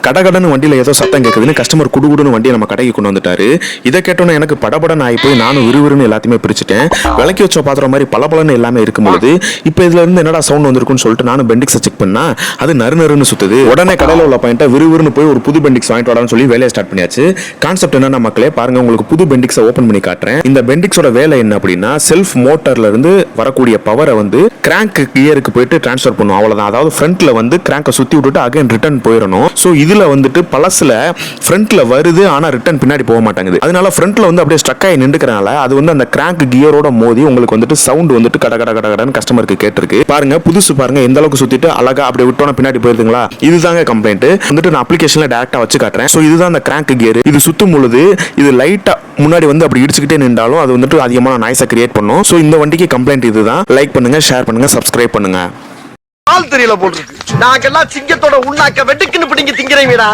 கடகடன்னு வண்டியில ஏதோ சத்தம் கேட்குதுன்னு கஸ்டமர் குடுகுடுன்னு வண்டியை நம்ம கடைக்கு கொண்டு வந்துட்டாரு. இதை கேட்டோன்னே எனக்கு படபடன்னு ஆகி போய் நானும் விறுவிறுன்னு எல்லாத்தையுமே பிரிச்சுட்டேன். விளக்கி வச்ச பாத்திரம் மாதிரி பளபளன்னு எல்லாமே இருக்கும்போது இப்போ இதுல இருந்து என்னடா சவுண்ட் வந்திருக்குன்னு சொல்லிட்டு நானும் பெண்டிக்ஸை செக் பண்ணா அது நறுநறுன்னு சுத்துது. உடனே கடையில் உள்ள பாயிண்ட்டை விறுவிறுன்னு போய் ஒரு புது பெண்டிக்ஸ் வாங்கிட்டு வரான்னு சொல்லி வேலையை ஸ்டார்ட் பண்ணியாச்சு. கான்செப்ட் என்னன்னா மக்களே பாருங்க, உங்களுக்கு புது பெண்டிக்ஸை ஓப்பன் பண்ணி காட்டுறேன். இந்த பெண்டிக்ஸோட வேலை என்ன அப்படின்னா செல்ஃப் மோட்டர்ல இருந்து வரக்கூடிய பவரை வந்து கிராங்க் கியருக்கு போயிட்டு டிரான்ஸ்ஃபர் பண்ணும், அவ்வளவுதான். அதாவது ஃப்ரண்ட்ல வந்து கிராங்கை சுத்தி விட்டுட்டு அகைன் ரிட்டர்ன் போயிடணும். ஸோ இதுல வந்துட்டு பழசுல ஃப்ரண்ட்ல வருது ஆனா ரிட்டர்ன் பின்னாடி போக மாட்டாங்குது. அதனால ஃப்ரண்ட்ல வந்து அப்படியே ஸ்டக் ஆகி நின்றுக்கிறனால அது வந்து அந்த கிராங்க் கியரோட மோதி உங்களுக்கு வந்துட்டு சவுண்ட் வந்துட்டு கட கட கட கடன்னு கஸ்டமருக்கு கேட்டிருக்கு. பாருங்க புதுசு பாருங்க எந்த அளவுக்கு சுத்திட்டு அழகா அப்படியே விட்டோன்னா பின்னாடி போயிருதுங்களா. இதுதாங்க கம்ப்ளைண்ட். வந்துட்டு நான் அப்ளிகேஷன்ல டைரக்டா வச்சு காட்டுறேன். ஸோ இதுதான் அந்த கிராங்க் கியர். இது சுத்தும் பொழுது இது லைட்டா முன்னாடி வந்து அப்படி இடிச்சுக்கிட்டே நின்றாலும் அது வந்துட்டு அதிகமான நாய்ஸை கிரியேட் பண்ணும். ஸோ இந்த வண்டிக்கு கம்ப்ளைண்ட் இதுதான். லைக் பண்ணுங்க, ஷேர் பண்ணுங்க, சப்ஸ்கிரைப் பண்ணுங்க. ஆள் தெரியல போட்டுருக்கு. நாங்கெல்லாம் சிங்கத்தோட உண்ணாக்க வெட்டுக்குன்னு பிடிங்க திங்கிறீங்கடா.